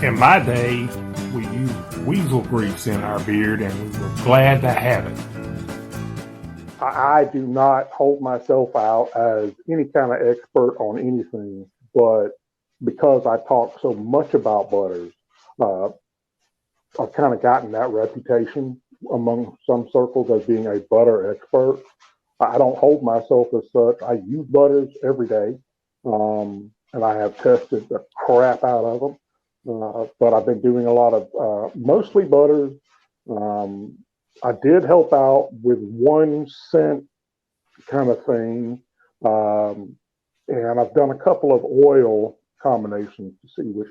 In my day, we used weasel grease in our beard, and we were glad to have it. I do not hold myself out as any kind of expert on anything, but because I talk so much about butters, uh, I've kind of gotten that reputation among some circles as being a butter expert. I don't hold myself as such. I use butters every day, and I have tested the crap out of them. But I've been doing a lot of mostly butters. Um, I did help out with 1 cent kind of thing, and I've done a couple of oil combinations to see which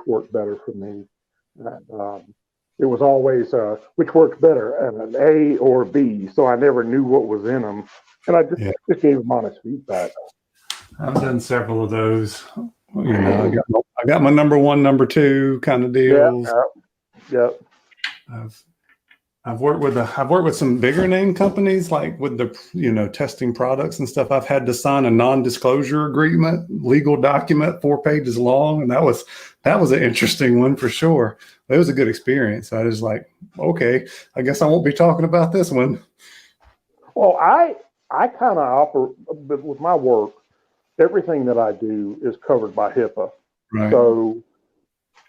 worked better for me. And, it was always which works better, an A or B, so I never knew what was in them, and I just gave them honest feedback. I've done several of those. I got my number one, number two kind of deals. Yeah. I've worked with some bigger name companies, like with the testing products and stuff. I've had to sign a non-disclosure agreement, legal document, 4 pages long, and that was an interesting one for sure. It was a good experience. I was like, okay, I guess I won't be talking about this one. Well, I kind of operate with my work. Everything that I do is covered by HIPAA, right? So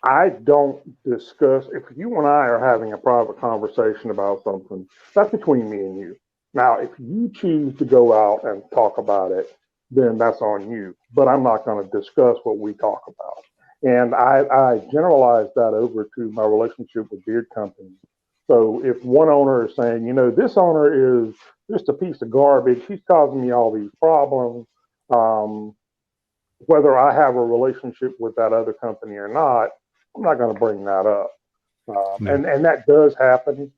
I don't discuss. If you and I are having a private conversation about something, that's between me and you. Now, if you choose to go out and talk about it, then that's on you. But I'm not going to discuss what we talk about. And I generalize that over to my relationship with beard companies. So if one owner is saying, this owner is just a piece of garbage, he's causing me all these problems, whether I have a relationship with that other company or not, I'm not going to bring that up. And that does happen.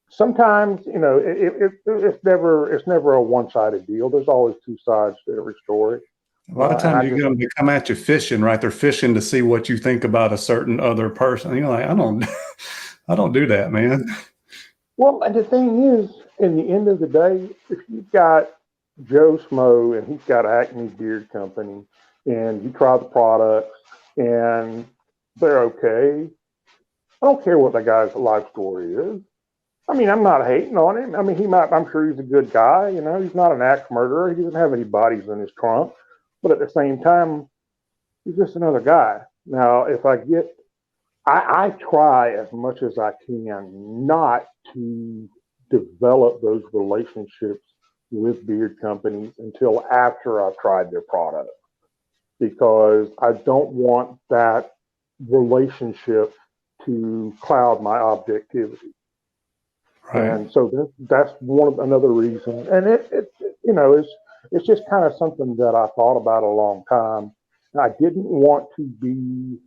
Sometimes, it's never a one-sided deal. There's always two sides to every story. A lot of times you get them to come at you fishing, right? They're fishing to see what you think about a certain other person. You're like, I don't do that, man. Well, and the thing is, in the end of the day, if you've got Joe Schmo and he's got Acme Beard Company, and you try the products and they're okay, I don't care what the guy's life story is. I mean, I'm not hating on him. I mean, I'm sure he's a good guy. He's not an axe murderer. He doesn't have any bodies in his trunk. But at the same time, he's just another guy. Now, if I try as much as I can not to develop those relationships with beard companies until after I've tried their product, because I don't want that relationship to cloud my objectivity. Right. And so that's another reason. And it's just kind of something that I thought about a long time. I didn't want to be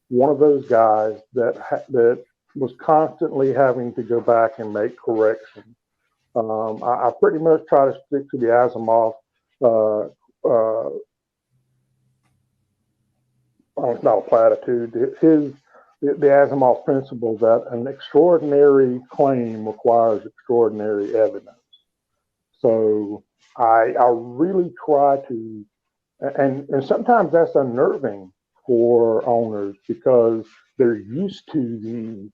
one of those guys that was constantly having to go back and make corrections. I pretty much try to stick to the Asimov. It's not a platitude. The Asimov principle that an extraordinary claim requires extraordinary evidence. So I really try to, and sometimes that's unnerving for owners because they're used to the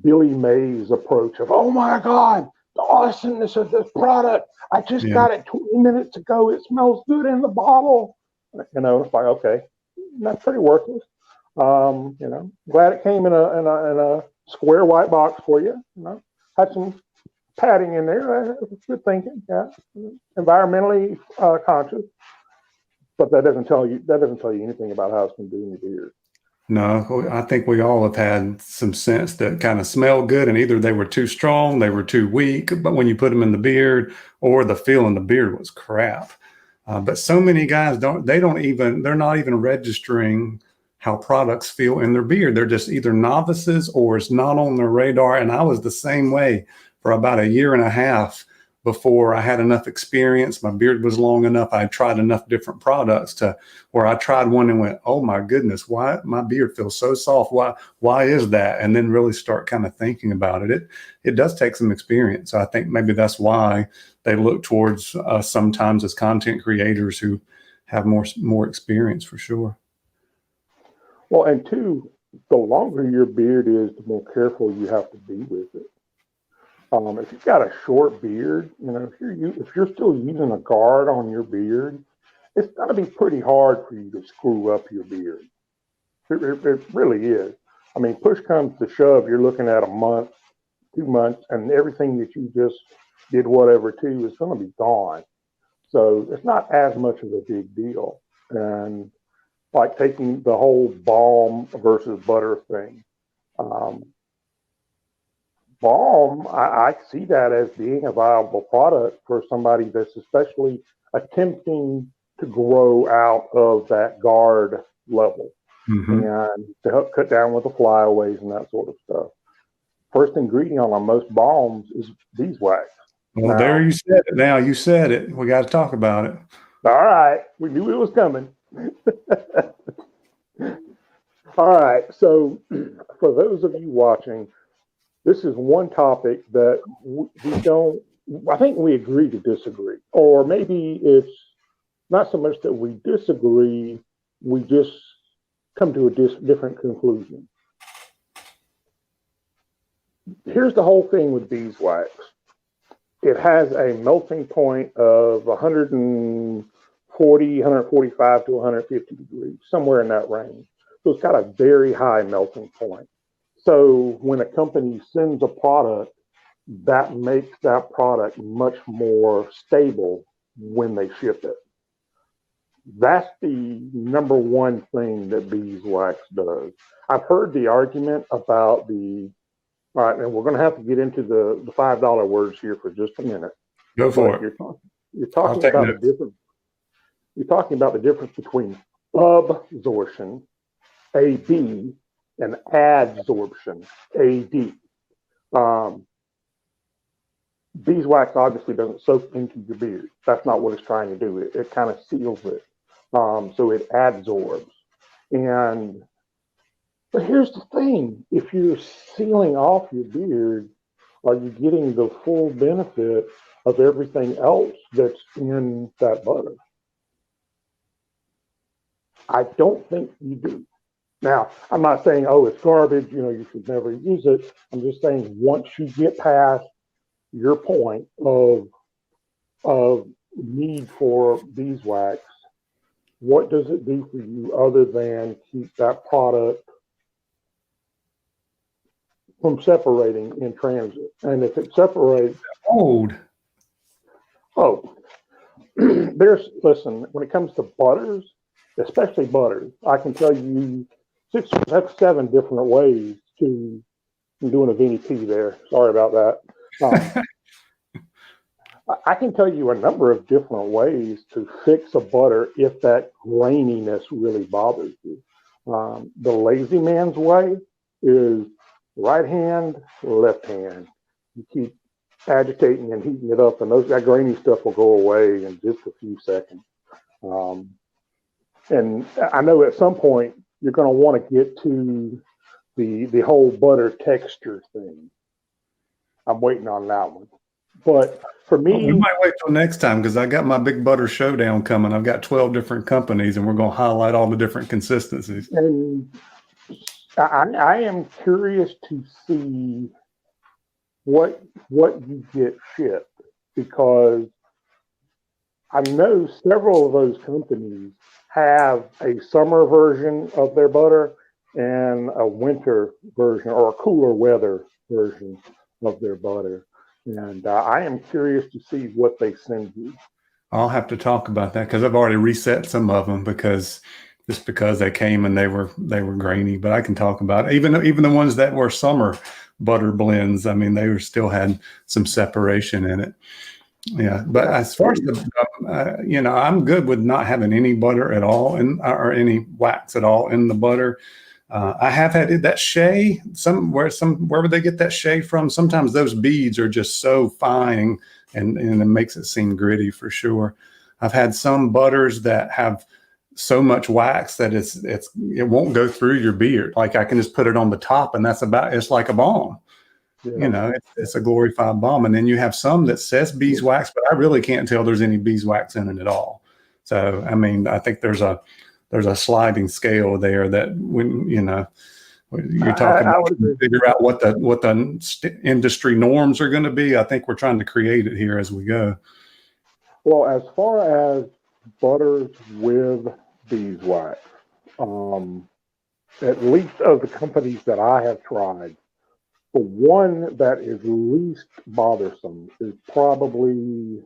Billy Mays approach of, oh my God, the awesomeness of this product. I just got it 20 minutes ago. It smells good in the bottle. It's like, okay, that's pretty worthless. Glad it came in a square white box for you. Had some padding in there. Good thinking. Yeah, environmentally conscious, but that doesn't tell you anything about how it's going to do in your beard. No, I think we all have had some scents that kind of smell good, and either they were too strong, they were too weak, but when you put them in the beard, or the feel in the beard was crap. But so many guys they're not even registering how products feel in their beard. They're just either novices or it's not on their radar. And I was the same way for about a year and a half before I had enough experience. My beard was long enough. I tried enough different products to where I tried one and went, oh my goodness, why my beard feels so soft? Why is that? And then really start kind of thinking about it. It does take some experience. I think maybe that's why they look towards us sometimes as content creators who have more experience for sure. Well, and two, the longer your beard is, the more careful you have to be with it. If you've got a short beard, if you're still using a guard on your beard, it's going to be pretty hard for you to screw up your beard. It really is. I mean, push comes to shove, you're looking at a month, 2 months, and everything that you just did whatever to is going to be gone. So it's not as much of a big deal. And like taking the whole balm versus butter thing. Um, Balm, I see that as being a viable product for somebody that's especially attempting to grow out of that guard level Mm-hmm. and to help cut down with the flyaways and that sort of stuff. First ingredient on most balms is beeswax. Well, there Now, you said it. Now you said it. We got to talk about it. all right, we knew it was coming. All right, so for those of you watching, this is one topic that we don't, I think we agree to disagree. Or maybe it's not so much that we disagree, we just come to a different conclusion. Here's the whole thing with beeswax. It has a melting point of 140, 145 to 150 degrees, somewhere in that range. So it's got a very high melting point. So when a company sends a product, that makes that product much more stable when they ship it. That's the number one thing that beeswax does. I've heard the argument about all right, and we're going to have to get into the $5 words here for just a minute. Go for it. You're talking about the difference. You're talking about the difference between absorption, AB, and adsorption, AD. Beeswax obviously doesn't soak into your beard. That's not what it's trying to do. It kind of seals it. So it adsorbs. But here's the thing. If you're sealing off your beard, are you getting the full benefit of everything else that's in that butter? I don't think you do. Now, I'm not saying, oh, it's garbage, you should never use it. I'm just saying once you get past your point of need for beeswax, what does it do for you other than keep that product from separating in transit? And if it separates, listen, when it comes to butters, especially butters, I can tell you 6, 7 different ways to, I'm doing a VP there. Sorry about that. I can tell you a number of different ways to fix a butter if that graininess really bothers you. The lazy man's way is right hand, left hand. You keep agitating and heating it up, and that grainy stuff will go away in just a few seconds. And I know at some point you're going to want to get to the whole butter texture thing. I'm waiting on that one. But for me, we might wait till next time because I got my big butter showdown coming. I've got 12 different companies, and we're going to highlight all the different consistencies. And I am curious to see what you get shipped, because I know several of those companies have a summer version of their butter and a winter version or a cooler weather version of their butter. And I am curious to see what they send you. I'll have to talk about that because I've already reset some of them because they came and they were grainy. But I can talk about it. Even the ones that were summer butter blends. I mean, they still had some separation in it. Yeah, but as far as I'm good with not having any butter at all or any wax at all in the butter. I have had that shea. Wherever they get that shea from, sometimes those beads are just so fine and it makes it seem gritty for sure. I've had some butters that have so much wax that it won't go through your beard. Like I can just put it on the top and it's like a balm. Yeah. It's a glorified balm. And then you have some that says beeswax, but I really can't tell there's any beeswax in it at all. So, I mean, I think there's a there's a sliding scale there that when you're talking I about would agree. figure out what the industry norms are going to be. I think we're trying to create it here as we go. Well, as far as butters with beeswax, at least of the companies that I have tried, the one that is least bothersome is probably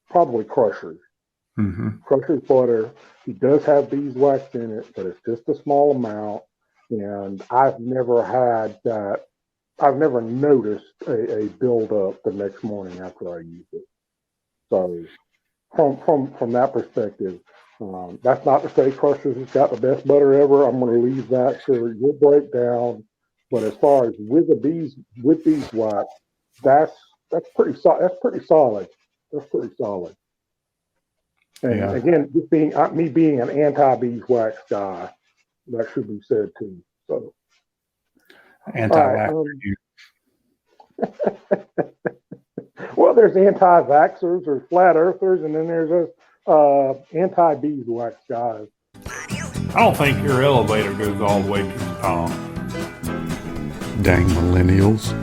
Crusher's. Mm-hmm. Crusher's butter. He does have beeswax in it, but it's just a small amount. And I've never had that. I've never noticed a buildup the next morning after I use it. So from that perspective, that's not to say Crusher's has got the best butter ever. I'm going to leave that for your breakdown. But as far as with beeswax, that's pretty solid. That's pretty solid. That's pretty solid. And Yeah. again, just me being an anti-beeswax guy, that should be said too. So, Anti-vaxxer. well, there's anti-vaxxers or flat earthers, and then there's anti-beeswax guys. I don't think your elevator goes all the way to the top. Dang millennials.